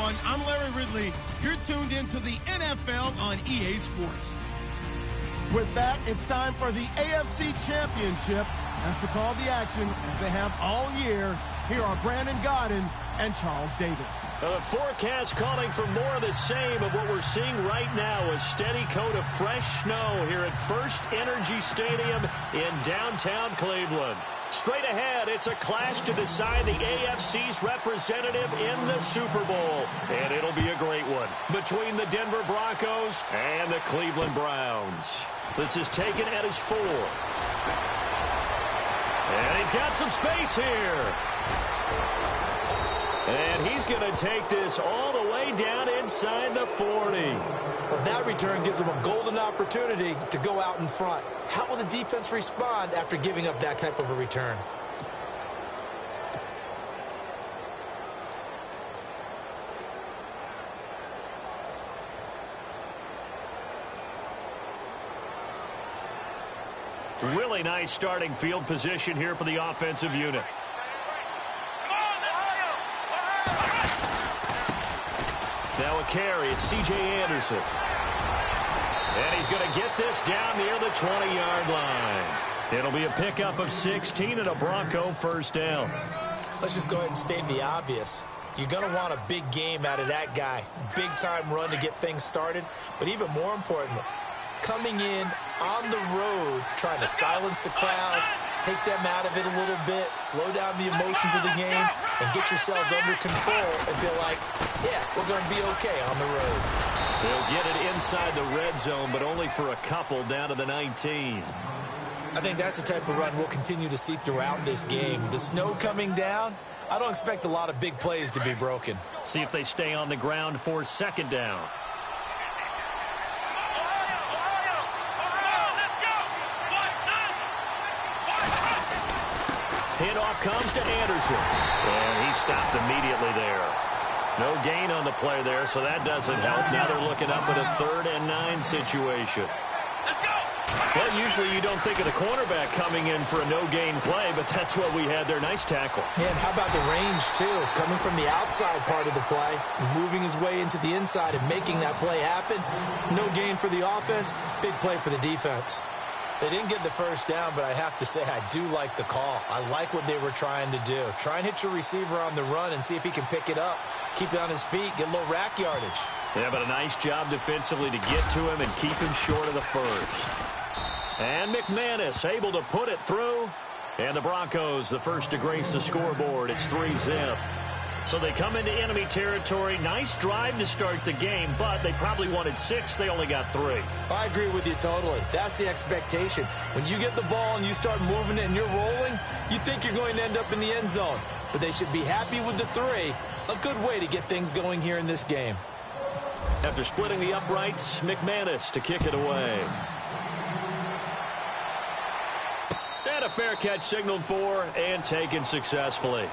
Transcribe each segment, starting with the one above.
everyone. I'm Larry Ridley. You're tuned into the NFL on EA Sports. With that, it's time for the AFC Championship. And to call the action, as they have all year, here are Brandon Godden and Charles Davis. The forecast calling for more of the same of what we're seeing right now, a steady coat of fresh snow here at First Energy Stadium in downtown Cleveland. Straight ahead, it's a clash to decide the AFC's representative in the Super Bowl. And it'll be a great one between the Denver Broncos and the Cleveland Browns. This is taken at his 4. And he's got some space here. And he's going to take this all the way down inside the 40. Well, that return gives them a golden opportunity to go out in front. How will the defense respond after giving up that type of a return? Really nice starting field position here for the offensive unit. Now a carry, it's C.J. Anderson. And he's going to get this down near the 20-yard line. It'll be a pickup of 16 and a Bronco first down. Let's just go ahead and state the obvious. You're going to want a big game out of that guy. Big-time run to get things started. But even more important, coming in on the road, trying to silence the crowd, take them out of it a little bit, slow down the emotions of the game, and get yourselves under control and feel like, yeah, we're going to be okay on the road. They'll get it inside the red zone, but only for a couple down to the 19. I think that's the type of run we'll continue to see throughout this game. The snow coming down, I don't expect a lot of big plays to be broken. See if they stay on the ground for second down. Handoff comes to Anderson. And he stopped immediately there. No gain on the play there, so that doesn't help. Now they're looking up at a 3rd and 9 situation. Well, usually you don't think of the cornerback coming in for a no-gain play, but that's what we had there. Nice tackle. Yeah, and how about the range, too? Coming from the outside part of the play, moving his way into the inside and making that play happen. No gain for the offense, big play for the defense. They didn't get the first down, but I have to say I do like the call. I like what they were trying to do. Try and hit your receiver on the run and see if he can pick it up. Keep it on his feet, get a little rack yardage. Yeah, but a nice job defensively to get to him and keep him short of the first. And McManus able to put it through. And the Broncos, the first to grace the scoreboard. It's 3-zip. So they come into enemy territory. Nice drive to start the game, but they probably wanted 6. They only got 3. I agree with you totally. That's the expectation. When you get the ball and you start moving it and you're rolling, you think you're going to end up in the end zone. But they should be happy with the 3. A good way to get things going here in this game. After splitting the uprights, McManus to kick it away. And a fair catch signaled for and taken successfully.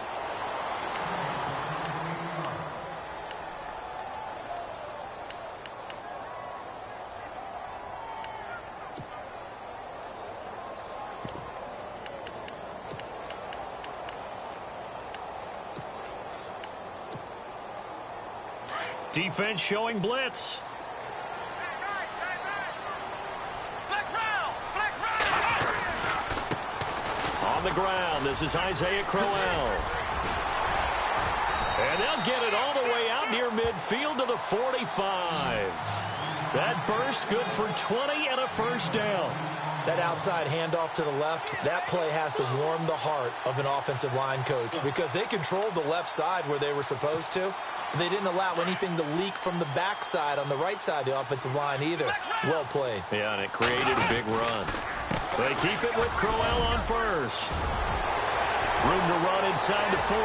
Defense showing blitz. On the ground, this is Isaiah Crowell. And they'll get it all the way out near midfield to the 45. That burst good for 20 and a first down. That outside handoff to the left, that play has to warm the heart of an offensive line coach because they controlled the left side where they were supposed to. They didn't allow anything to leak from the backside on the right side of the offensive line either. Well played. Yeah, and it created a big run. They keep it with Crowell on first. Room to run inside the 40.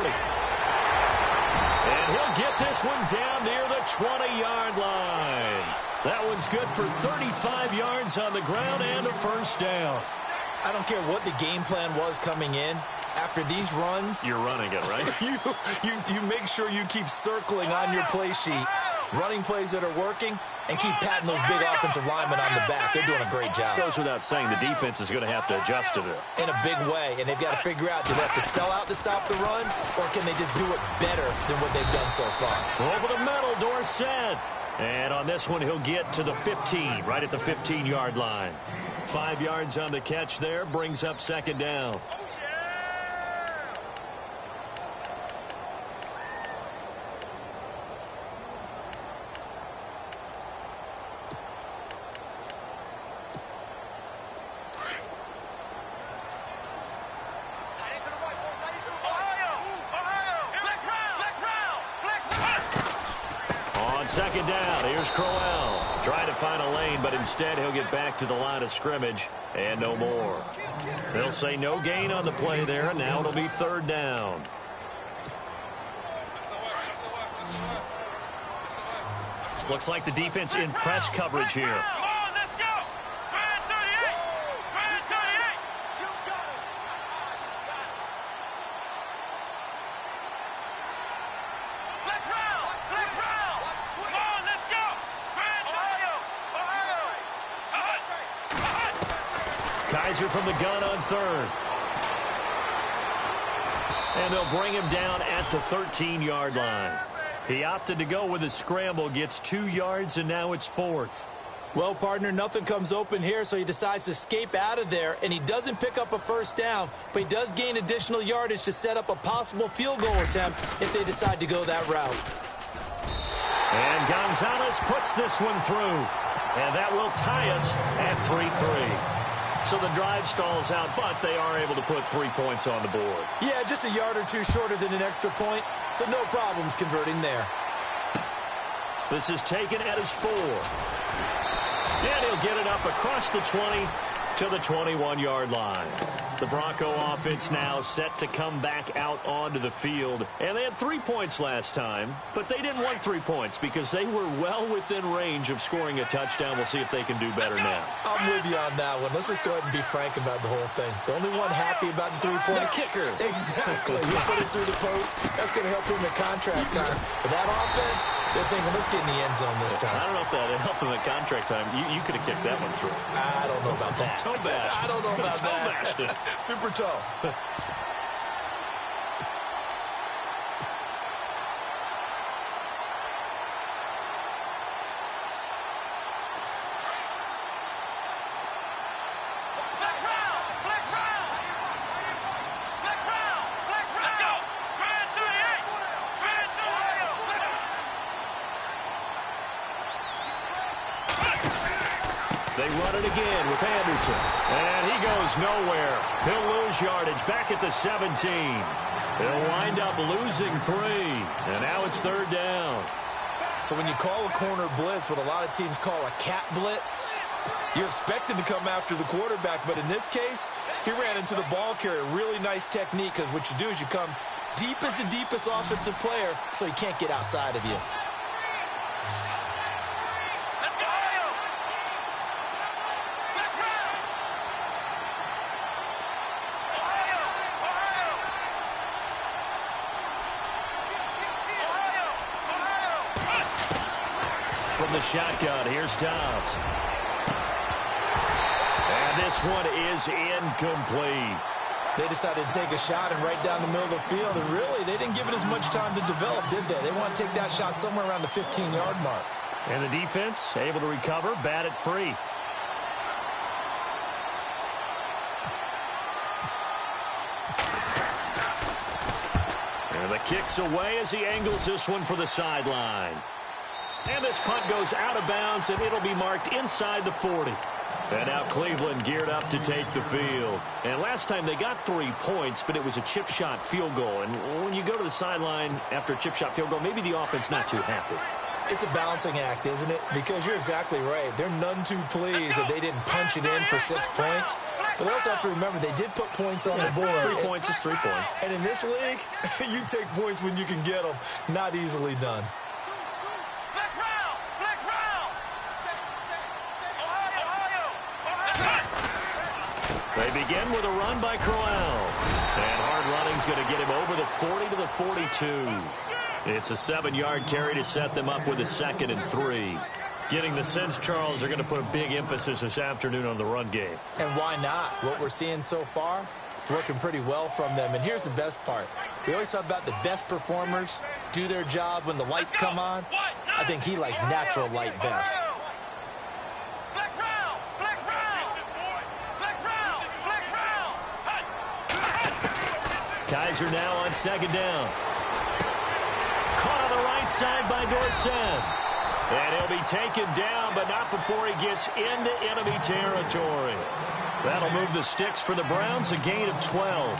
And he'll get this one down near the 20-yard line. That one's good for 35 yards on the ground and a first down. I don't care what the game plan was coming in. After these runs, you're running it, right? you make sure you keep circling on your play sheet running plays that are working, and keep patting those big offensive linemen on the back. They're doing a great job. Goes without saying the defense is going to have to adjust to it. In a big way, and they've got to figure out, do they have to sell out to stop the run, or can they just do it better than what they've done so far? Over the middle, Dorsett. And on this one, he'll get to the 15, right at the 15-yard line. 5 yards on the catch there, brings up second down. Second down, here's Crowell. Trying to find a lane, but instead he'll get back to the line of scrimmage and no more. They'll say no gain on the play there, and now it'll be third down. Looks like the defense in press coverage here. Kaiser from the gun on third. And they'll bring him down at the 13-yard line. He opted to go with a scramble, gets 2 yards, and now it's fourth. Well, partner, nothing comes open here, so he decides to escape out of there, and he doesn't pick up a first down, but he does gain additional yardage to set up a possible field goal attempt if they decide to go that route. And Gonzalez puts this one through, and that will tie us at 3-3. So the drive stalls out, but they are able to put 3 points on the board. Yeah, just a yard or two shorter than an extra point, so no problems converting there. This is taken at his 4. And he'll get it up across the 20 to the 21-yard line. The Bronco offense now set to come back out onto the field. And they had 3 points last time, but they didn't want 3 points because they were well within range of scoring a touchdown. We'll see if they can do better now. I'm with you on that one. Let's just go ahead and be frank about the whole thing. The only one happy about the 3-point. The kicker. Exactly. You put it through the post. That's going to help him at contract time. But that offense, they're thinking, let's get in the end zone this time. I don't know if that helped him at contract time. You could have kicked that one through. I don't know about that. Toe bashed. I don't know about Toe that. bashed it. Super toe. They run it again with Anderson. And he goes nowhere. He'll lose yardage back at the 17. He'll wind up losing 3. And now it's third down. So when you call a corner blitz, what a lot of teams call a cat blitz, you're expected to come after the quarterback. But in this case, he ran into the ball carrier. Really nice technique, because what you do is you come deep as the deepest offensive player so he can't get outside of you. From the shotgun, here's Dobbs. And this one is incomplete. They decided to take a shot and right down the middle of the field, and really, they didn't give it as much time to develop, did they? They want to take that shot somewhere around the 15-yard mark. And the defense able to recover, bat it free. And the kick's away as he angles this one for the sideline. And this punt goes out of bounds, and it'll be marked inside the 40. And now Cleveland geared up to take the field. And last time they got 3 points, but it was a chip shot field goal. And when you go to the sideline after a chip shot field goal, maybe the offense not too happy. It's a balancing act, isn't it? Because you're exactly right. They're none too pleased that they didn't punch it in for 6 points. But they also have to remember they did put points on the board. 3 points is 3 points. And in this league, you take points when you can get them. Not easily done. They begin with a run by Crowell. And hard running's going to get him over the 40 to the 42. It's a 7-yard carry to set them up with a 2nd and 3. Getting the sense, Charles, they're going to put a big emphasis this afternoon on the run game. And why not? What we're seeing so far, working pretty well from them. And here's the best part. We always talk about the best performers do their job when the lights come on. I think he likes natural light best. Kaiser now on 2nd down. Caught on the right side by Dorsett. And he'll be taken down, but not before he gets into enemy territory. That'll move the sticks for the Browns, a gain of 12.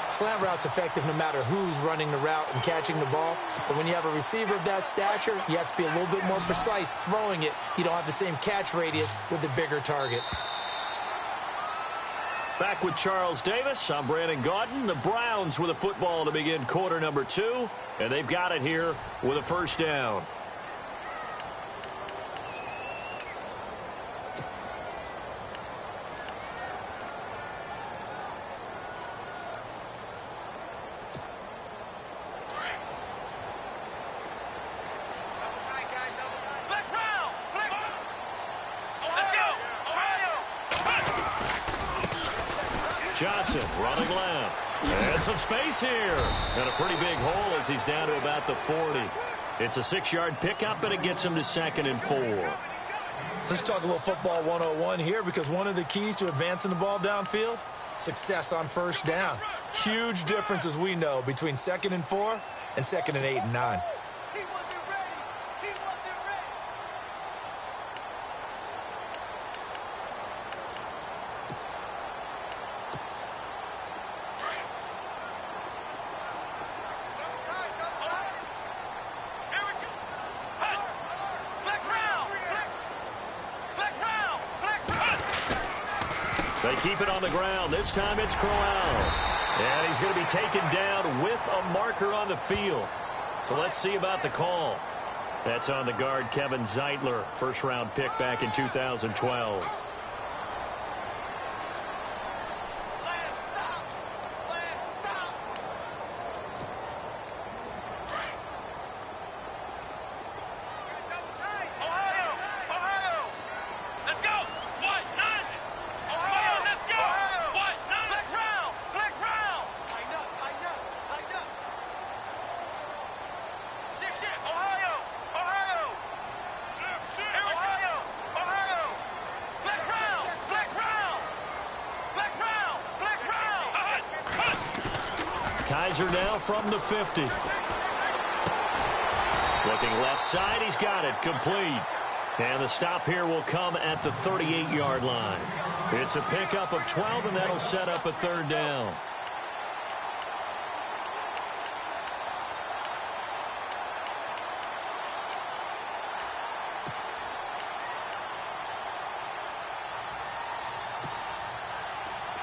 Slant route's effective no matter who's running the route and catching the ball. But when you have a receiver of that stature, you have to be a little bit more precise throwing it. You don't have the same catch radius with the bigger targets. Back with Charles Davis. I'm Brandon Gaudin. The Browns with a football to begin quarter number 2. And they've got it here with a 1st down. Johnson running left. And some space here. And a pretty big hole as he's down to about the 40. It's a 6-yard pickup, and it gets him to 2nd and 4. Let's talk a little football 101 here, because one of the keys to advancing the ball downfield, success on 1st down. Huge difference, as we know, between 2nd and 4 and 2nd and 8 and 9. They keep it on the ground. This time it's Crowell. And he's going to be taken down with a marker on the field. So let's see about the call. That's on the guard, Kevin Zeitler, 1st-round pick back in 2012. Kaiser now from the 50. Looking left side, he's got it, complete. And the stop here will come at the 38-yard line. It's a pickup of 12, and that'll set up a 3rd down.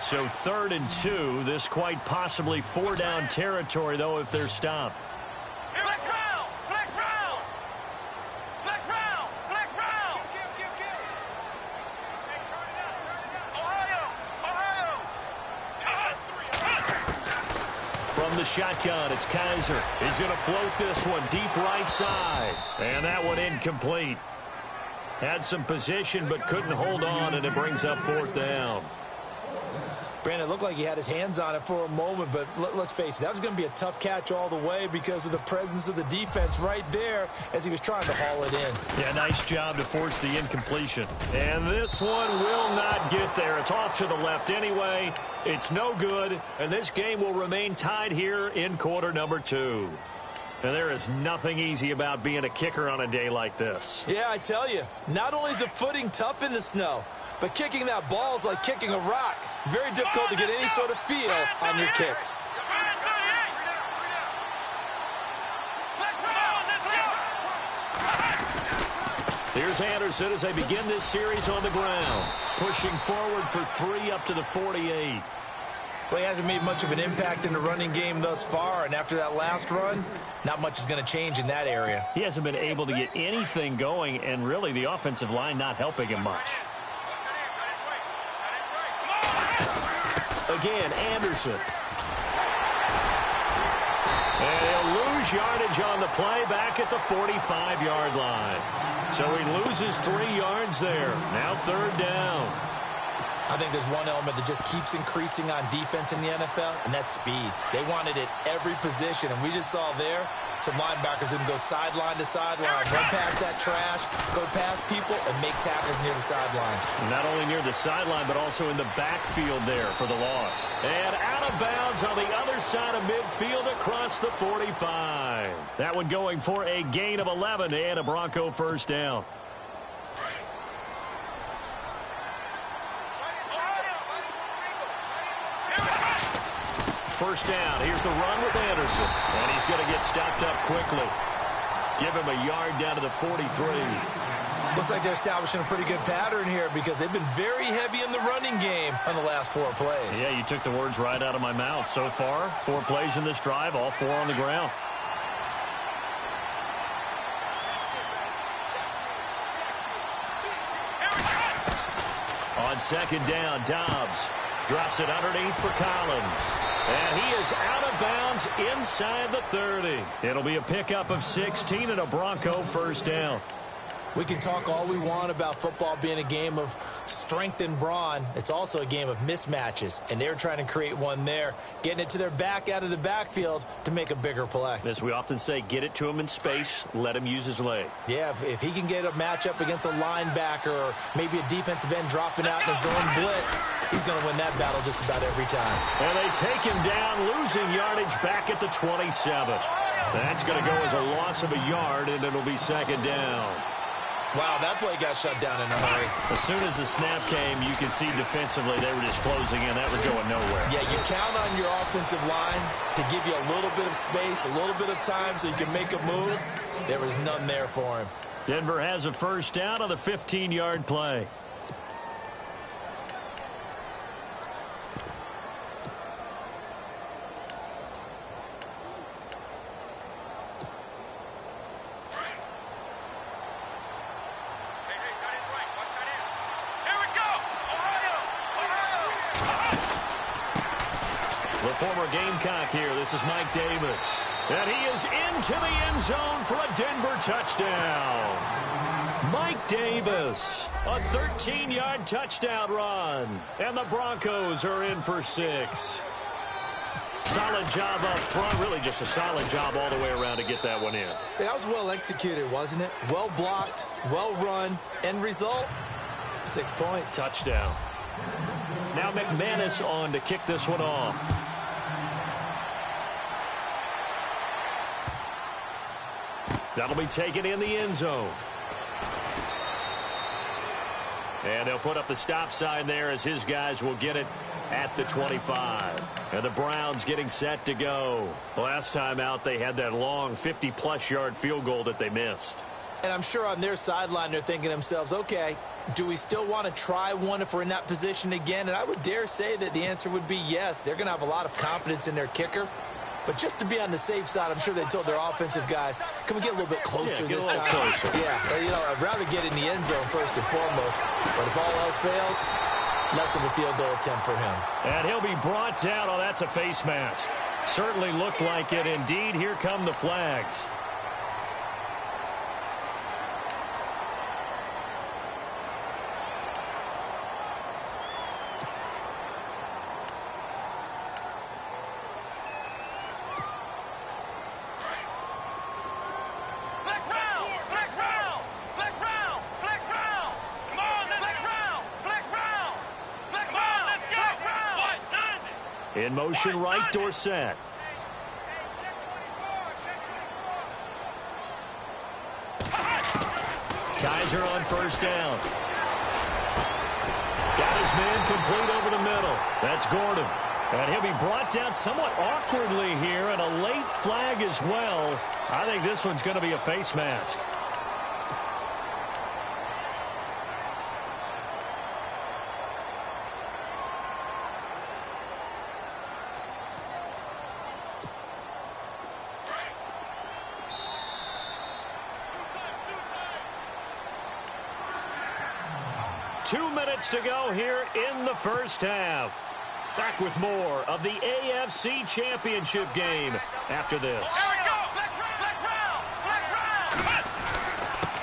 So 3rd and 2. This quite possibly 4-down territory, though, if they're stopped. From the shotgun, it's Kaiser. He's going to float this one deep right side. And that one incomplete. Had some position, but couldn't hold on, and it brings up 4th down. Brandon, it looked like he had his hands on it for a moment, but let's face it, that was going to be a tough catch all the way because of the presence of the defense right there as he was trying to haul it in. Yeah, nice job to force the incompletion. And this one will not get there. It's off to the left anyway. It's no good, and this game will remain tied here in quarter number 2. And there is nothing easy about being a kicker on a day like this. Yeah, I tell you, not only is the footing tough in the snow, but kicking that ball is like kicking a rock. Very difficult to get any sort of feel on your kicks. Here's Anderson as they begin this series on the ground. Pushing forward for 3 up to the 48. Well, he hasn't made much of an impact in the running game thus far, and after that last run, not much is going to change in that area. He hasn't been able to get anything going, and really the offensive line not helping him much. Again, Anderson. And he'll lose yardage on the play back at the 45-yard line. So he loses 3 yards there. Now 3rd down. I think there's one element that just keeps increasing on defense in the NFL, and that's speed. They want it at every position, and we just saw there some linebackers who can go sideline to sideline, run past that trash, go past people, and make tackles near the sidelines. Not only near the sideline, but also in the backfield there for the loss. And out of bounds on the other side of midfield across the 45. That one going for a gain of 11 and a Bronco 1st down. First down. Here's the run with Anderson. And he's going to get stopped up quickly. Give him a yard down to the 43. Looks like they're establishing a pretty good pattern here because they've been very heavy in the running game on the last 4 plays. Yeah, you took the words right out of my mouth. So far, 4 plays in this drive, all 4 on the ground. On 2nd down, Dobbs drops it underneath for Collins. And he is out of bounds inside the 30. It'll be a pickup of 16 and a Bronco 1st down. We can talk all we want about football being a game of strength and brawn. It's also a game of mismatches, and they're trying to create one there, getting it to their back out of the backfield to make a bigger play. As we often say, get it to him in space, let him use his leg. Yeah, if he can get a matchup against a linebacker or maybe a defensive end dropping out in a zone blitz, he's going to win that battle just about every time. And they take him down, losing yardage back at the 27. That's going to go as a loss of a yard, and it'll be 2nd down. Wow, that play got shut down in a hurry. As soon as the snap came, you could see defensively they were just closing in. That was going nowhere. Yeah, you count on your offensive line to give you a little bit of space, a little bit of time so you can make a move. There was none there for him. Denver has a 1st down on the 15-yard play. Former Gamecock here. This is Mike Davis. And he is into the end zone for a Denver touchdown. Mike Davis, a 13-yard touchdown run. And the Broncos are in for 6. Solid job up front. Really just a solid job all the way around to get that one in. That was well executed, wasn't it? Well blocked, well run. End result, 6 points. Touchdown. Now McManus on to kick this one off. That'll be taken in the end zone. And they'll put up the stop sign there as his guys will get it at the 25. And the Browns getting set to go. Last time out, they had that long 50-plus yard field goal that they missed. And I'm sure on their sideline, they're thinking to themselves, okay, do we still want to try one if we're in that position again? And I would dare say that the answer would be yes. They're going to have a lot of confidence in their kicker. But just to be on the safe side, I'm sure they told their offensive guys, can we get a little bit closer this time? Closer. Yeah, you know, I'd rather get in the end zone first and foremost. But if all else fails, less of a field goal attempt for him. And he'll be brought down. Oh, that's a face mask. Certainly looked like it. Indeed, here come the flags. In motion right, Dorsett. Kaiser on 1st down. Got his man complete over the middle. That's Gordon. And he'll be brought down somewhat awkwardly here, and a late flag as well. I think this one's going to be a face mask. To go here in the first half. Back with more of the AFC Championship game after this.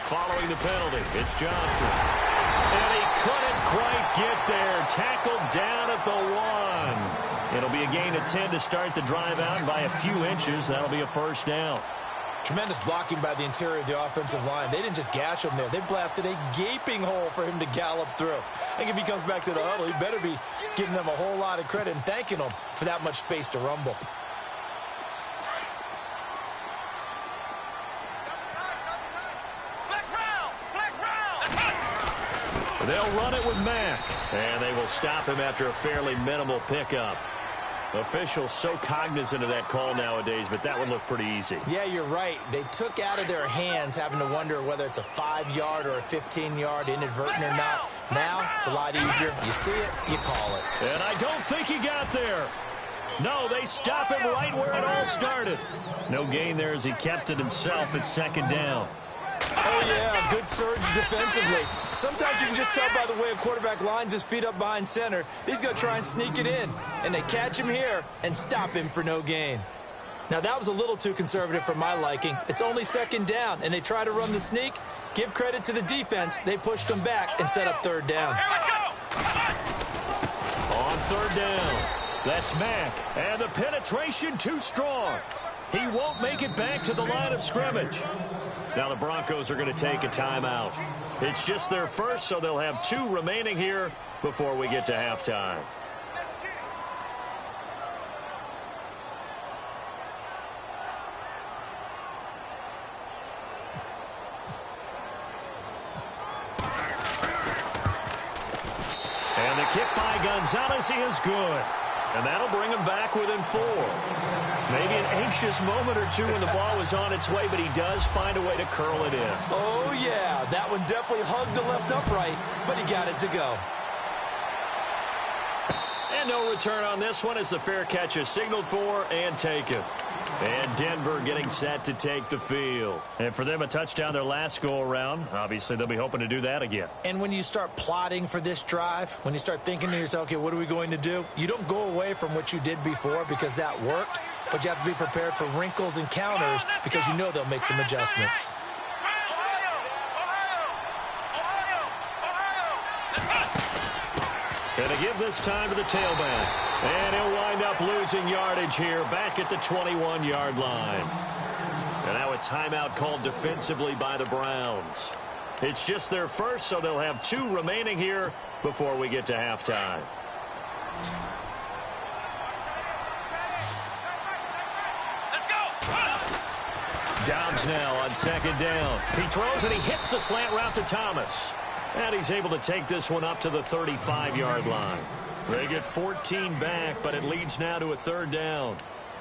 following the penalty. It's Johnson. And he couldn't quite get there. Tackled down at the 1. It'll be a gain of 10 to start the drive out. By a few inches, that'll be a first down. Tremendous blocking by the interior of the offensive line. They didn't just gash him there. They blasted a gaping hole for him to gallop through. I think if he comes back to the huddle, he better be giving them a whole lot of credit and thanking them for that much space to rumble. They'll run it with Mack, and they will stop him after a fairly minimal pickup. Officials so cognizant of that call nowadays, but that would look pretty easy. Yeah, you're right. They took out of their hands having to wonder whether it's a 5-yard or a 15-yard inadvertent or not. Now, it's a lot easier. You see it, you call it. And I don't think he got there. No, they stop him right where it all started. No gain there as he kept it himself at second down. Oh, yeah, good surge defensively. Sometimes you can just tell by the way a quarterback lines his feet up behind center. He's going to try and sneak it in. And they catch him here and stop him for no gain. Now, that was a little too conservative for my liking. It's only second down, and they try to run the sneak. Give credit to the defense. They pushed them back and set up third down. On third down, that's Mack. And the penetration too strong. He won't make it back to the line of scrimmage. Now the Broncos are going to take a timeout. It's just their first, so they'll have 2 remaining here before we get to halftime. And the kick by Gonzalez, he is good. And that'll bring him back within 4. Maybe an anxious moment or two when the ball was on its way, but he does find a way to curl it in. Oh, yeah, that one definitely hugged the left upright, but he got it to go. And no return on this one as the fair catch is signaled for and taken. And Denver getting set to take the field. And for them, a touchdown their last go-around. Obviously, they'll be hoping to do that again. And when you start plotting for this drive, when you start thinking to yourself, okay, what are we going to do? You don't go away from what you did before because that worked, but you have to be prepared for wrinkles and counters because you know they'll make some adjustments. And to give this time to the tailback. And he'll wind up losing yardage here back at the 21-yard line. And now a timeout called defensively by the Browns. It's just their first, so they'll have 2 remaining here before we get to halftime. Dobbs now on second down. He throws and he hits the slant route to Thomas. And he's able to take this one up to the 35-yard line. They get 14 back, but it leads now to a third down.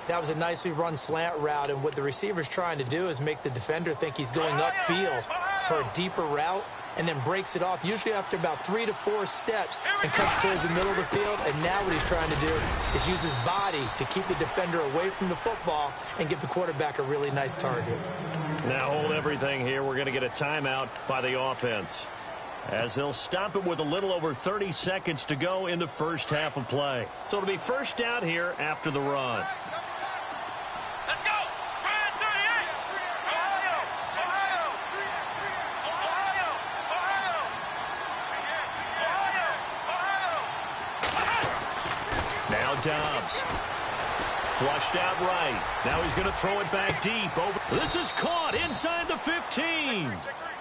That was a nicely run slant route, and what the receiver's trying to do is make the defender think he's going upfield for a deeper route and then breaks it off, usually after about 3 to 4 steps, and cuts towards the middle of the field. And now what he's trying to do is use his body to keep the defender away from the football and give the quarterback a really nice target. Now hold everything here. We're going to get a timeout by the offense, as they'll stop it with a little over 30 seconds to go in the first half of play. So it'll be first down here after the run. Let's go! Brand 38! Ohio! Ohio! Ohio! Ohio! Now Dobbs. Flushed out right. Now he's going to throw it back deep. Over. This is caught inside the 15.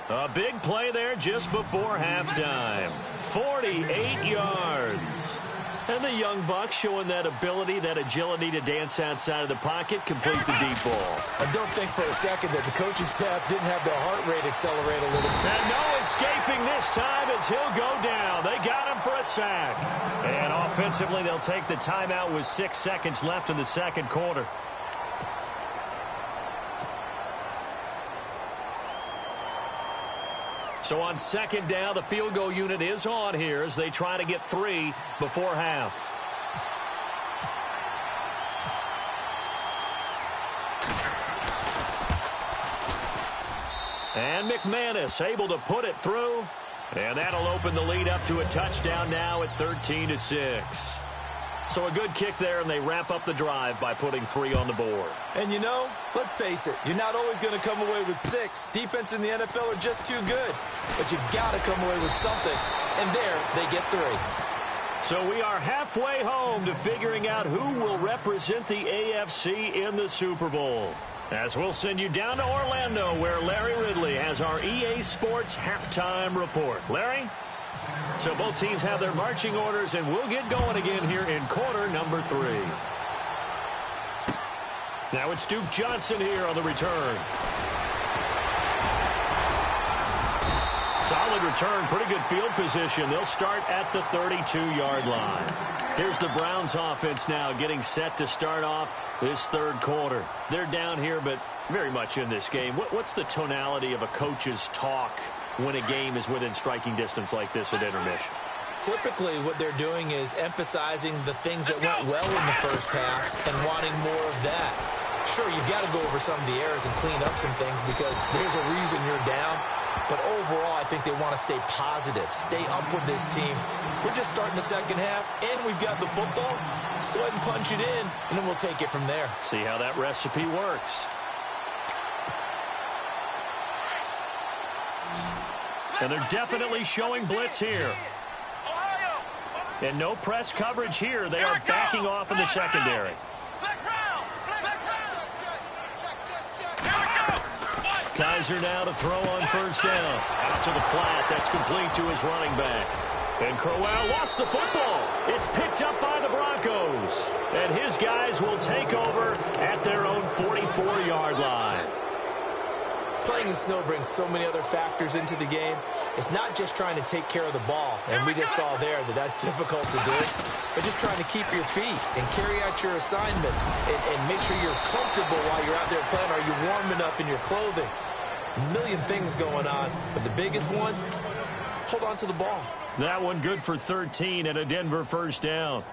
A big play there just before halftime. 48 yards. And the young buck showing that ability, that agility to dance outside of the pocket, complete the deep ball. I don't think for a second that the coaching staff didn't have their heart rate accelerate a little. And no escaping this time as he'll go down. They got him for a sack. And offensively, they'll take the timeout with 6 seconds left in the second quarter. So on second down, the field goal unit is on here as they try to get 3 before half. And McManus able to put it through. And that'll open the lead up to a touchdown now at 13-6. So a good kick there, and they wrap up the drive by putting 3 on the board. And you know, let's face it, you're not always going to come away with 6. Defense in the NFL are just too good. But you've got to come away with something. And there, they get 3. So we are halfway home to figuring out who will represent the AFC in the Super Bowl. As we'll send you down to Orlando, where Larry Ridley has our EA Sports halftime report. Larry? So both teams have their marching orders, and we'll get going again here in quarter number 3. Now it's Duke Johnson here on the return. Solid return, pretty good field position. They'll start at the 32-yard line. Here's the Browns offense now getting set to start off this third quarter. They're down here, but very much in this game. What's the tonality of a coach's talk when a game is within striking distance like this at intermission? Typically, what they're doing is emphasizing the things that went well in the first half and wanting more of that. Sure, you've got to go over some of the errors and clean up some things because there's a reason you're down. But overall, I think they want to stay positive, stay up with this team. We're just starting the second half, and we've got the football. Let's go ahead and punch it in, and then we'll take it from there. See how that recipe works. And they're definitely showing blitz here. And no press coverage here. They are backing off in the secondary. Kaiser now to throw on first down. Out to the flat. That's complete to his running back. And Crowell lost the football. It's picked up by the Broncos. And his guys will take over at their own 44-yard line. Playing in snow brings so many other factors into the game. It's not just trying to take care of the ball, and we just saw there that that's difficult to do, but just trying to keep your feet and carry out your assignments and make sure you're comfortable while you're out there playing. Are you warm enough in your clothing? A million things going on, but the biggest one, hold on to the ball. That one good for 13 and a Denver first down.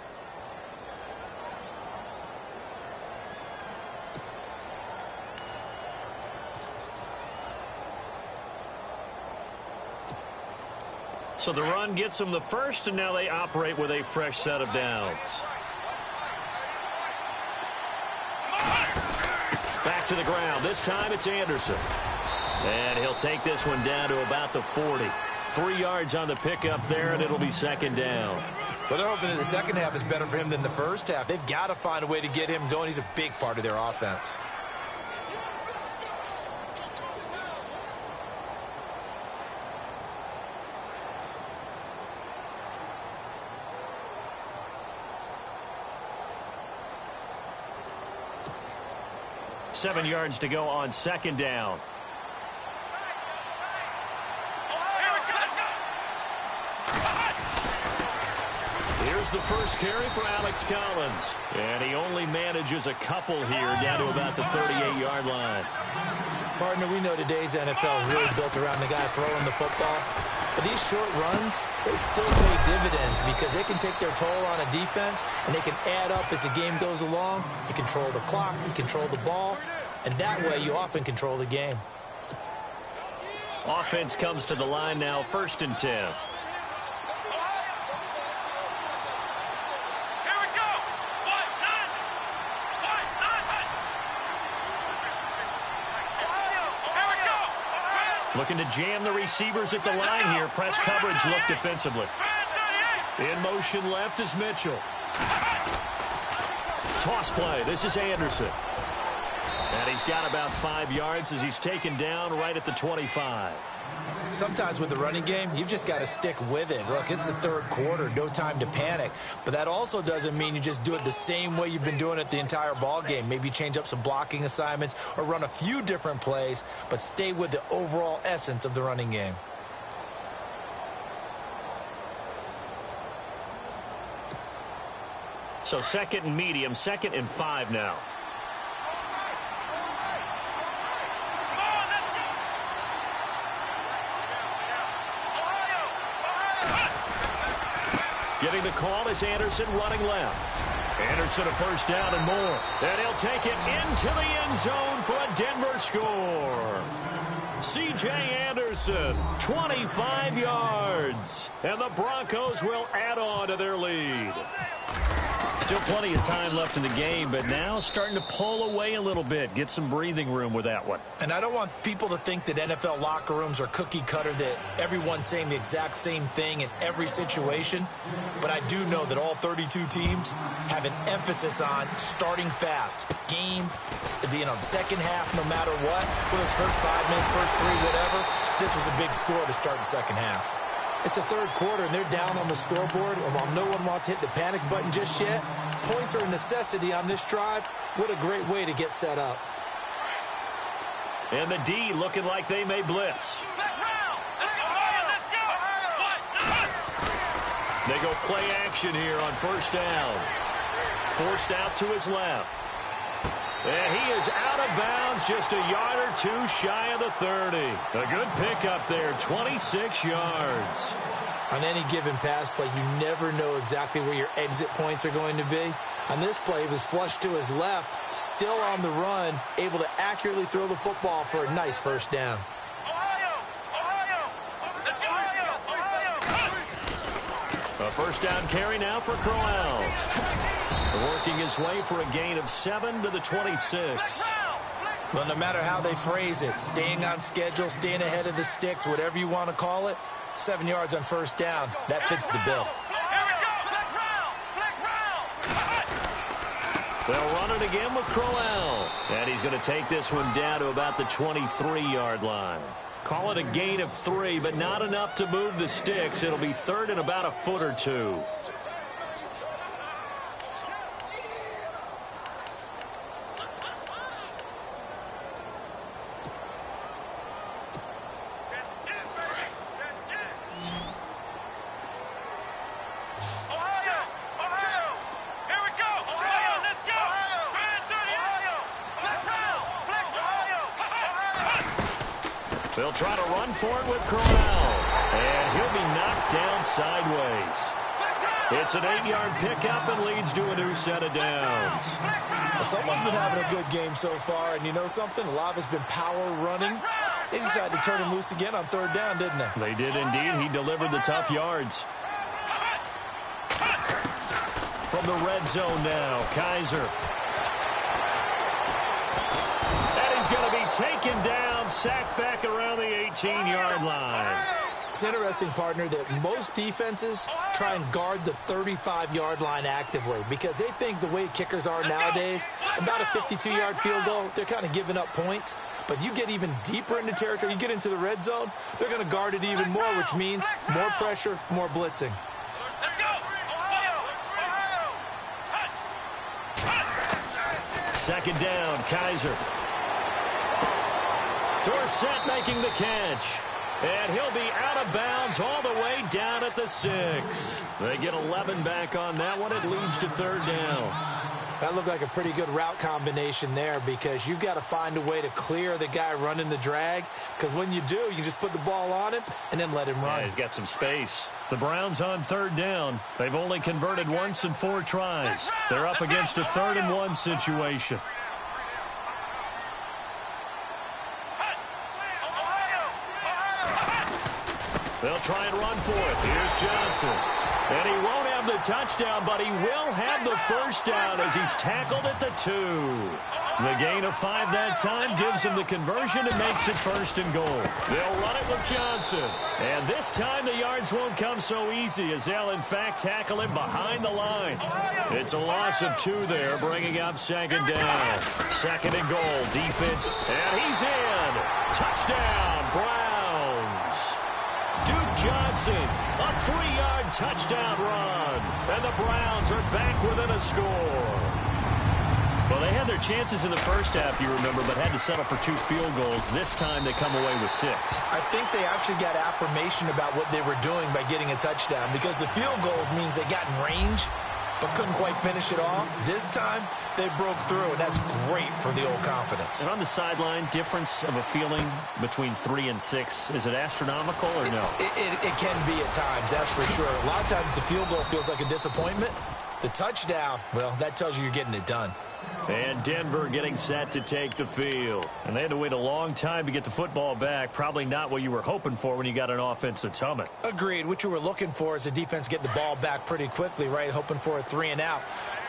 So the run gets them the first, and now they operate with a fresh set of downs. Back to the ground. This time it's Anderson. And he'll take this one down to about the 40. 3 yards on the pickup there, and it'll be second down. Well, they're hoping that the second half is better for him than the first half. They've got to find a way to get him going. He's a big part of their offense. Seven yards to go on second down. Here's the first carry for Alex Collins. And he only manages a couple here down to about the 38-yard line. Partner, we know today's NFL is really built around the guy throwing the football. But these short runs, they still pay dividends because they can take their toll on a defense, and they can add up as the game goes along. You control the clock, you control the ball, and that way you often control the game. Offense comes to the line now, 1st and 10. Looking to jam the receivers at the line here. Press coverage look defensively. In motion left is Mitchell. Toss play. This is Anderson. And he's got about 5 yards as he's taken down right at the 25. Sometimes with the running game, you've just got to stick with it. Look, this is the third quarter, no time to panic. But that also doesn't mean you just do it the same way you've been doing it the entire ball game. Maybe change up some blocking assignments or run a few different plays, but stay with the overall essence of the running game. So 2nd and medium, 2nd and 5 now. Getting the call is Anderson running left. Anderson a first down and more. And he'll take it into the end zone for a Denver score. C.J. Anderson, 25 yards. And the Broncos will add on to their lead. Still plenty of time left in the game, but now starting to pull away a little bit. Get some breathing room with that one. And I don't want people to think that NFL locker rooms are cookie cutter, that everyone's saying the exact same thing in every situation. But I do know that all 32 teams have an emphasis on starting fast. Game, the second half, no matter what. Whether it's first 5 minutes, first 3, whatever. This was a big score to start the second half. It's the third quarter, and they're down on the scoreboard. And while no one wants to hit the panic button just yet, points are a necessity on this drive. What a great way to get set up. And the D looking like they may blitz. They go play action here on first down. Forced out to his left. And he is out of bounds, just a yard or two shy of the 30. A good pickup there, 26 yards. On any given pass play, you never know exactly where your exit points are going to be. On this play, he was flushed to his left, still on the run, able to accurately throw the football for a nice first down. A first down carry now for Crowell. Working his way for a gain of 7 to the 26. Well, no matter how they phrase it, staying on schedule, staying ahead of the sticks, whatever you want to call it, 7 yards on first down, that fits the bill. They'll run it again with Crowell. And he's going to take this one down to about the 23-yard line. Call it a gain of 3, but not enough to move the sticks. It'll be third and about a foot or two. They'll try to run for it with Crowell. And he'll be knocked down sideways. It's an 8-yard pickup and leads to a new set of downs. Well, someone's been having a good game so far, and you know something? A lot of it's been power running. They decided to turn him loose again on third down, didn't they? They did indeed. He delivered the tough yards. From the red zone now, Kaiser. And he's going to be taken down, sacked back around the 18-yard line. It's interesting, partner, that most defenses try and guard the 35-yard line actively because they think the way kickers are nowadays, about a 52-yard field goal, they're kind of giving up points. But you get even deeper into territory, you get into the red zone, they're going to guard it even more, which means more pressure, more blitzing. Second down, Kaiser. Dorsett making the catch. And he'll be out of bounds all the way down at the 6. They get 11 back on that one. It leads to third down. That looked like a pretty good route combination there because you've got to find a way to clear the guy running the drag because when you do, you just put the ball on him and then let him run. Yeah, he's got some space. The Browns on third down. They've only converted once in 4 tries. They're up against a 3rd and 1 situation. They'll try and run for it. Here's Johnson. And he won't have the touchdown, but he will have the first down as he's tackled at the 2. The gain of 5 that time gives him the conversion and makes it 1st and goal. They'll run it with Johnson. And this time the yards won't come so easy as they'll, in fact, tackle him behind the line. It's a loss of 2 there, bringing up 2nd down. 2nd and goal. Defense. And he's in. Touchdown, Browns. Duke Johnson, a 3-yard touchdown run. And the Browns are back within a score. Well, they had their chances in the first half, you remember, but had to settle for 2 field goals. This time they come away with 6. I think they actually got affirmation about what they were doing by getting a touchdown because the field goals means they got in range but couldn't quite finish it off. This time, they broke through, and that's great for the old confidence. And on the sideline, difference of a feeling between 3 and 6, is it astronomical or no? It can be at times, that's for sure. A lot of times the field goal feels like a disappointment. The touchdown, well, that tells you you're getting it done. And Denver getting set to take the field. And they had to wait a long time to get the football back. Probably not what you were hoping for when you got an offense that's humming. Agreed. What you were looking for is the defense getting the ball back pretty quickly, right? Hoping for a 3 and out.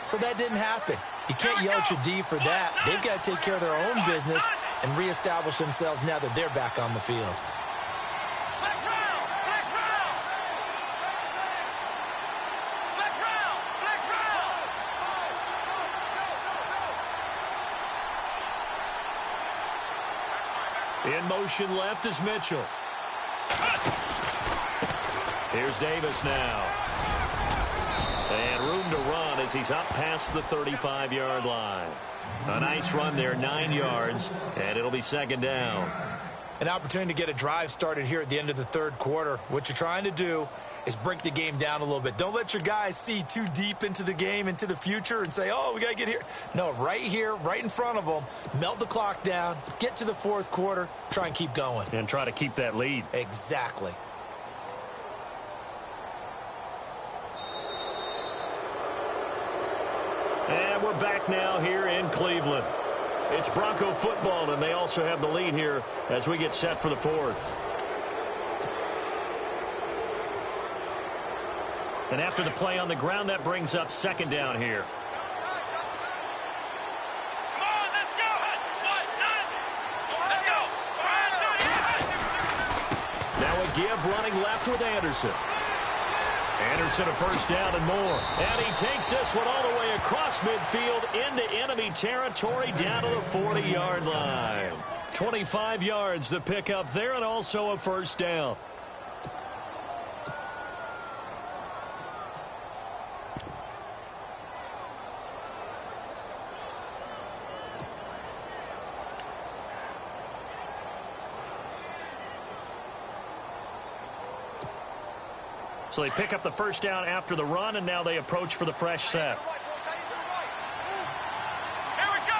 So that didn't happen. You can't yell at your D for that. They've got to take care of their own business and reestablish themselves now that they're back on the field. In motion left is Mitchell. Here's Davis now. And room to run as he's up past the 35-yard line. A nice run there, 9 yards, and it'll be second down. An opportunity to get a drive started here at the end of the third quarter. What you're trying to do is break the game down a little bit. Don't let your guys see too deep into the game, into the future, and say, oh, we got to get here. No, right here, right in front of them, melt the clock down, get to the fourth quarter, try and keep going. And try to keep that lead. Exactly. And we're back now here in Cleveland. It's Bronco football, and they also have the lead here as we get set for the fourth. And after the play on the ground, that brings up second down here. Come on, let's go. Let's go. Now a give running left with Anderson. Anderson a first down and more. And he takes this one all the way across midfield into enemy territory down to the 40-yard line. 25 yards to pick up there and also a first down. So they pick up the first down after the run, and now they approach for the fresh set. Here we go.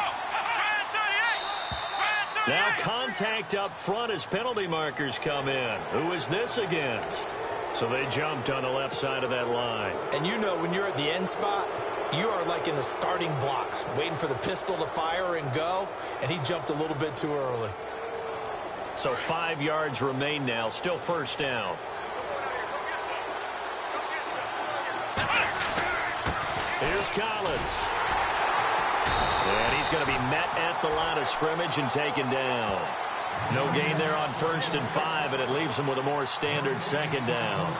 Now contact up front as penalty markers come in. Who is this against? So they jumped on the left side of that line. And you know when you're at the end spot, you are like in the starting blocks, waiting for the pistol to fire and go, and he jumped a little bit too early. So 5 yards remain now, still first down. Here's Collins. And he's going to be met at the line of scrimmage and taken down. No gain there on 1st and 5, and it leaves him with a more standard second down.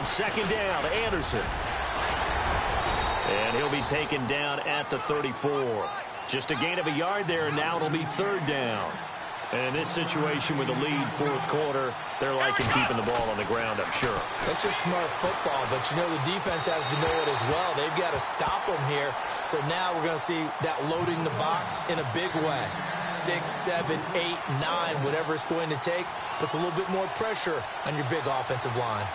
Second down, Anderson. And he'll be taken down at the 34. Just a gain of a yard there, and now it'll be third down. And in this situation with the lead fourth quarter, they're liking keeping the ball on the ground, I'm sure. That's just smart football, but you know the defense has to know it as well. They've got to stop them here. So now we're going to see that loading the box in a big way. 6, 7, 8, 9, whatever it's going to take, puts a little bit more pressure on your big offensive line.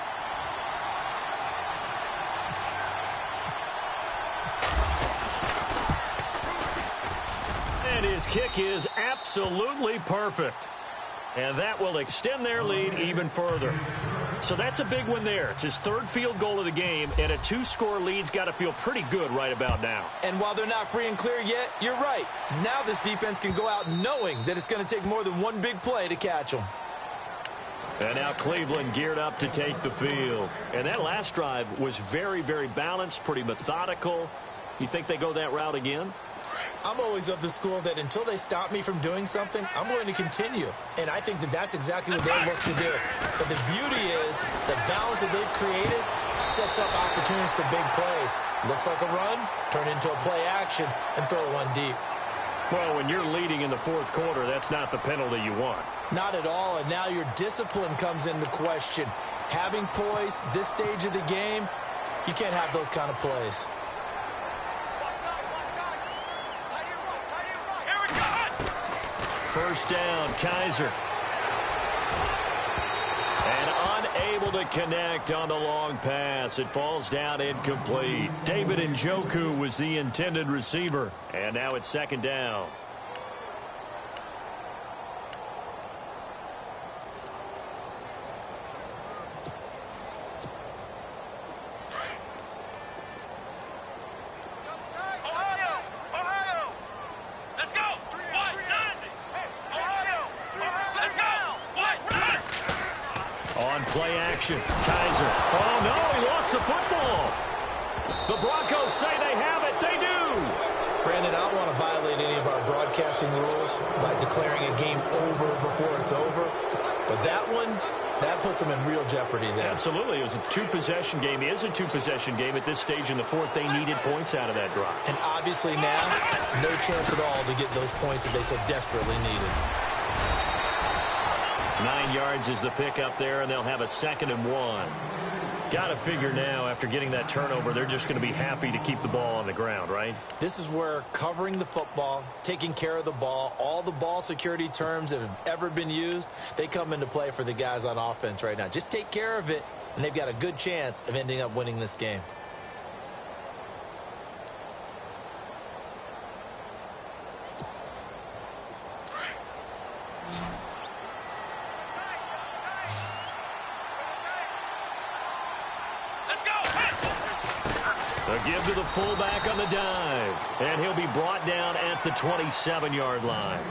His kick is absolutely perfect. And that will extend their lead even further. So that's a big one there. It's his third field goal of the game, and a 2-score lead's got to feel pretty good right about now. And while they're not free and clear yet, you're right. Now this defense can go out knowing that it's going to take more than one big play to catch them. And now Cleveland geared up to take the field. And that last drive was very, very balanced, pretty methodical. You think they go that route again? I'm always of the school that until they stop me from doing something, I'm going to continue. And I think that that's exactly what they'll look to do. But the beauty is the balance that they've created sets up opportunities for big plays. Looks like a run, turn into a play action, and throw one deep. Well, when you're leading in the fourth quarter, that's not the penalty you want. Not at all, and now your discipline comes into question. Having poise this stage of the game, you can't have those kind of plays. First down, Kaiser. And unable to connect on the long pass. It falls down incomplete. David Njoku was the intended receiver. And now it's second down. protection. Kaiser. Oh, no, he lost the football. The Broncos say they have it. They do. Brandon, I don't want to violate any of our broadcasting rules by declaring a game over before it's over. But that one, that puts them in real jeopardy there. Absolutely. It was a two-possession game. It is a two-possession game at this stage in the fourth. They needed points out of that drive. And obviously now, no chance at all to get those points that they so desperately needed. 9 yards is the pick up there, and they'll have a 2nd and 1. Got to figure now, after getting that turnover, they're just going to be happy to keep the ball on the ground, right? This is where covering the football, taking care of the ball, all the ball security terms that have ever been used, they come into play for the guys on offense right now. Just take care of it, and they've got a good chance of ending up winning this game. A give to the fullback on the dive, and he'll be brought down at the 27-yard line.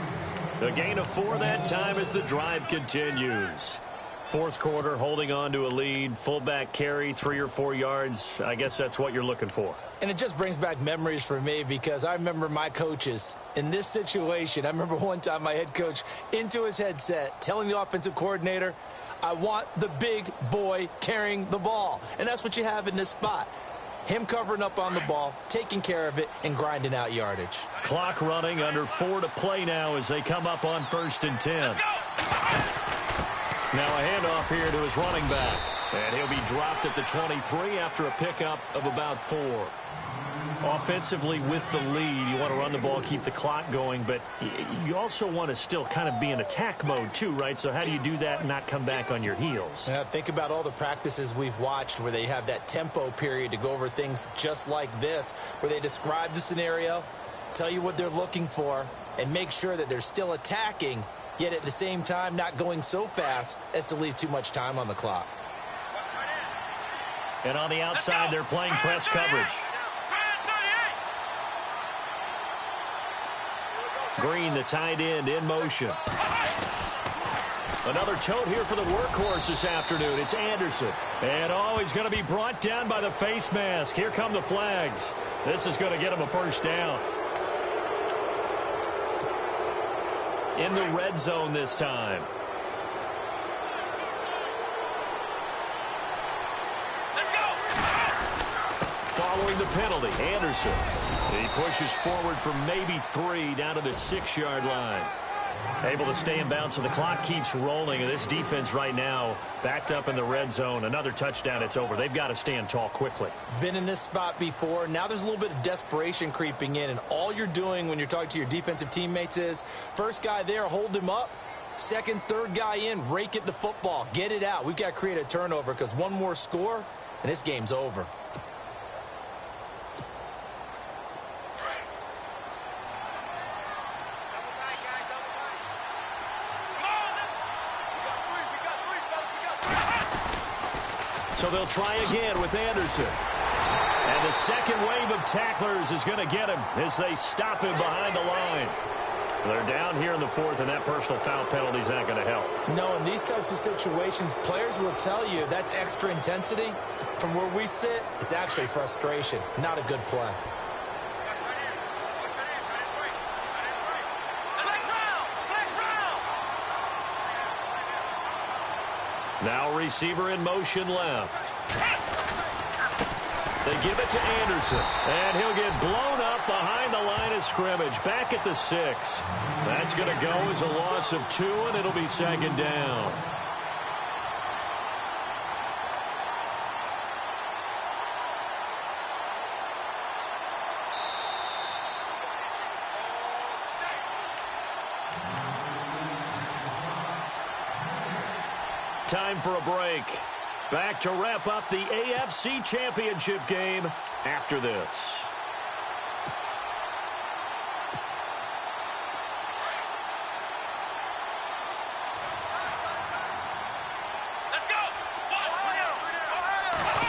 A gain of 4 that time as the drive continues. Fourth quarter, holding on to a lead. Fullback carry, 3 or 4 yards. I guess that's what you're looking for. And it just brings back memories for me because I remember my coaches in this situation. I remember one time my head coach into his headset telling the offensive coordinator, I want the big boy carrying the ball. And that's what you have in this spot. Him covering up on the ball, taking care of it, and grinding out yardage. Clock running, under 4 to play now as they come up on 1st and 10. Now a handoff here to his running back. And he'll be dropped at the 23 after a pickup of about 4. Offensively with the lead, you want to run the ball, keep the clock going, but you also want to still kind of be in attack mode too, right? So how do you do that and not come back on your heels? Yeah, think about all the practices we've watched where they have that tempo period to go over things just like this, where they describe the scenario, tell you what they're looking for, and make sure that they're still attacking, yet at the same time not going so fast as to leave too much time on the clock. And on the outside, they're playing press coverage. Green, the tight end, in motion. Another tote here for the workhorse this afternoon. It's Anderson. And, oh, he's going to be brought down by the face mask. Here come the flags. This is going to get him a first down. In the red zone this time. Following the penalty, Anderson. He pushes forward for maybe 3 down to the 6-yard line. Able to stay in bounds, so the clock keeps rolling. And this defense right now backed up in the red zone. Another touchdown, it's over. They've got to stand tall quickly. Been in this spot before. Now there's a little bit of desperation creeping in. And all you're doing when you're talking to your defensive teammates is, first guy there, hold him up. Second, third guy in, rake at the football. Get it out. We've got to create a turnover because one more score, and this game's over. So they'll try again with Anderson. And the second wave of tacklers is going to get him as they stop him behind the line. They're down here in the fourth, and that personal foul penalty is not going to help. No, in these types of situations, players will tell you that's extra intensity. From where we sit, it's actually frustration, not a good play. Now receiver in motion left. They give it to Anderson, and he'll get blown up behind the line of scrimmage, back at the 6. That's going to go as a loss of 2, and it'll be second down. Time for a break. Back to wrap up the AFC Championship game after this.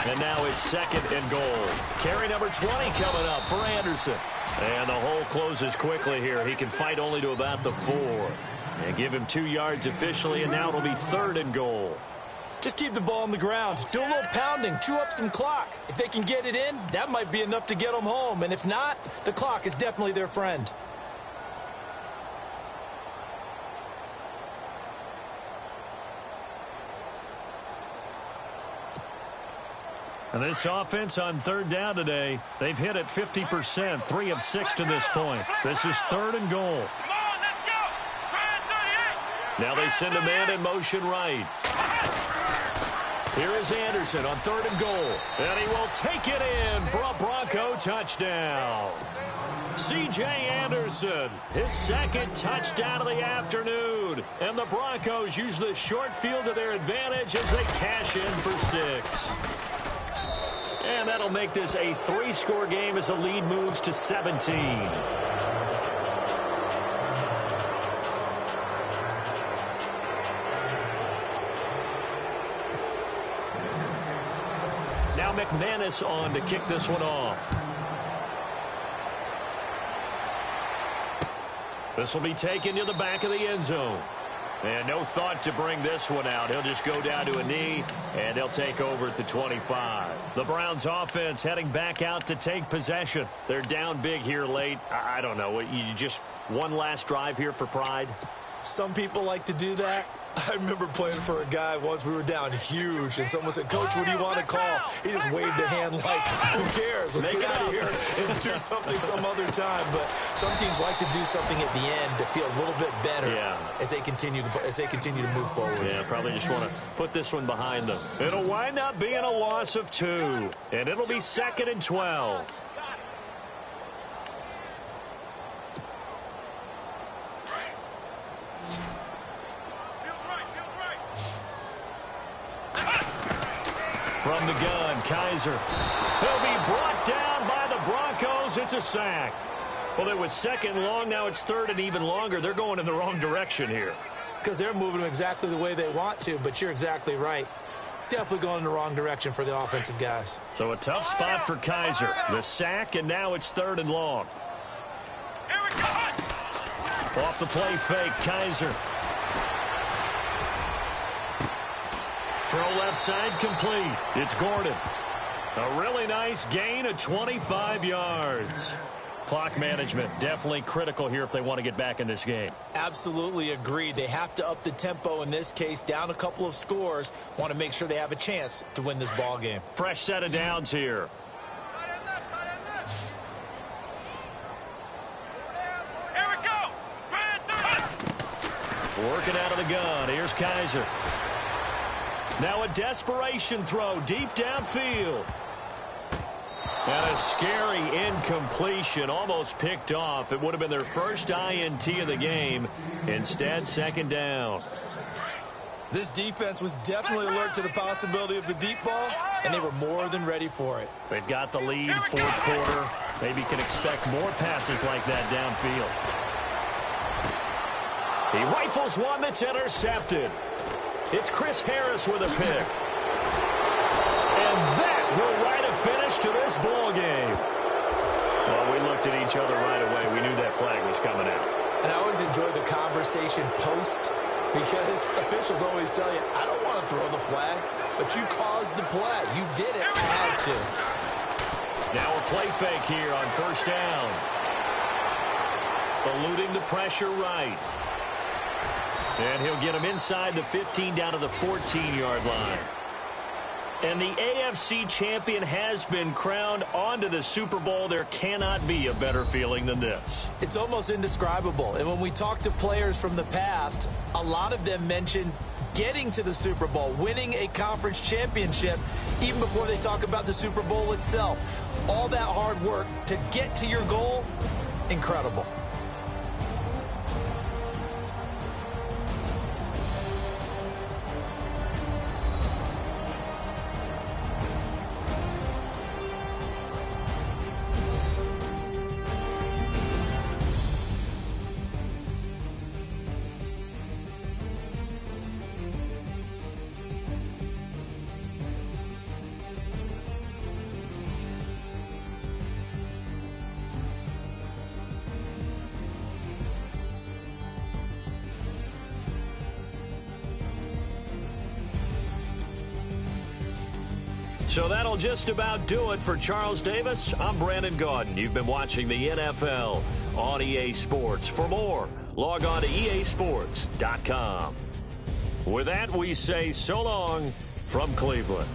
And now it's 2nd and goal. Carry number 20 coming up for Anderson. And the hole closes quickly here. He can fight only to about the 4. And give him 2 yards officially, and now it'll be 3rd and goal. Just keep the ball on the ground. Do a little pounding. Chew up some clock. If they can get it in, that might be enough to get them home. And if not, the clock is definitely their friend. And this offense on third down today, they've hit it 50%, 3 of 6 to this point. This is 3rd and goal. Come on, let's go. Try 38. Now they send a man in motion right. Here is Anderson on 3rd and goal. And he will take it in for a Bronco touchdown. C.J. Anderson, his 2nd touchdown of the afternoon. And the Broncos use the short field to their advantage as they cash in for 6. And that'll make this a 3-score game as the lead moves to 17. Now McManus on to kick this one off. This will be taken to the back of the end zone. And no thought to bring this one out. He'll just go down to a knee, and they'll take over at the 25. The Browns offense heading back out to take possession. They're down big here late. I don't know. You just one last drive here for pride? Some people like to do that. I remember playing for a guy once. We were down huge, and someone said, "Coach, what do you want to call?" He just waved a hand like, "Who cares? Let's get out of here and do something some other time." But some teams like to do something at the end to feel a little bit better as they continue to move forward. Yeah, probably just want to put this one behind them. It'll wind up being a loss of 2, and it'll be 2nd and 12. From the gun, Kaiser. He'll be brought down by the Broncos. It's a sack. Well, it was 2nd long. Now it's 3rd and even longer. They're going in the wrong direction here. Because they're moving them exactly the way they want to, but you're exactly right. Definitely going in the wrong direction for the offensive guys. So a tough spot for Kaiser. The sack, and now it's 3rd and long. Here we go. Off the play fake, Kaiser. Throw left side complete. It's Gordon. A really nice gain of 25 yards. Clock management definitely critical here if they want to get back in this game. Absolutely agreed. They have to up the tempo in this case, down a couple of scores. Want to make sure they have a chance to win this ball game. Fresh set of downs here. Here we go. Try 38. Working out of the gun. Here's Kaiser. Now a desperation throw deep downfield. And a scary incompletion, almost picked off. It would have been their first INT of the game. Instead, 2nd down. This defense was definitely alert to the possibility of the deep ball, and they were more than ready for it. They've got the lead, 4th quarter. Maybe can expect more passes like that downfield. He rifles one that's intercepted. It's Chris Harris with a pick. And that will write a finish to this ball game. Well, we looked at each other right away. We knew that flag was coming out. And I always enjoy the conversation post, because officials always tell you, I don't want to throw the flag, but you caused the play. You did it. You had to. Now a play fake here on 1st down. Eluding the pressure right. And he'll get him inside the 15 down to the 14-yard line. And the AFC champion has been crowned onto the Super Bowl. There cannot be a better feeling than this. It's almost indescribable. And when we talk to players from the past, a lot of them mention getting to the Super Bowl, winning a conference championship, even before they talk about the Super Bowl itself. All that hard work to get to your goal, incredible. So that'll just about do it for Charles Davis. I'm Brandon Gaudin. You've been watching the NFL on EA Sports. For more, log on to easports.com. With that, we say so long from Cleveland.